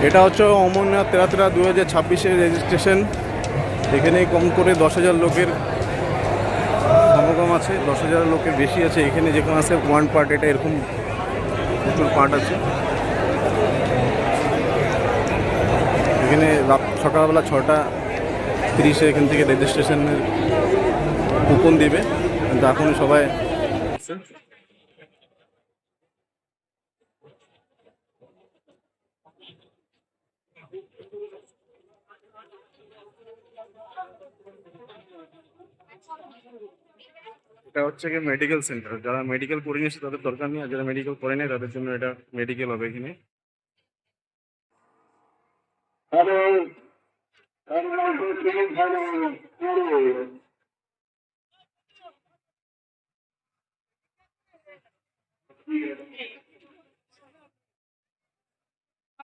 এটা হচ্ছে অমরনাথ তেরাতেরা 2026-এর রেজিস্ট্রেশন। এখানে কম করে 10,000 লোকের সমাগম আছে, 10,000 লোকের বেশি আছে এখানে। যেখানে আছে ওয়ান পার্ট, এটা এরকম প্রচুর পার্ট আছে। এখানে সকালবেলা 6:30 এখান থেকে রেজিস্ট্রেশনের কুপন দিবে, কিন্তু এখন সবাই এটা হচ্ছে কি মেডিকেল সেন্টার। যারা মেডিকেল করে নিয়েছে তাদের দরকার নেই, আর যারা মেডিকেল করে নেয় তাদের জন্য এটা মেডিকেল হবে এখানে।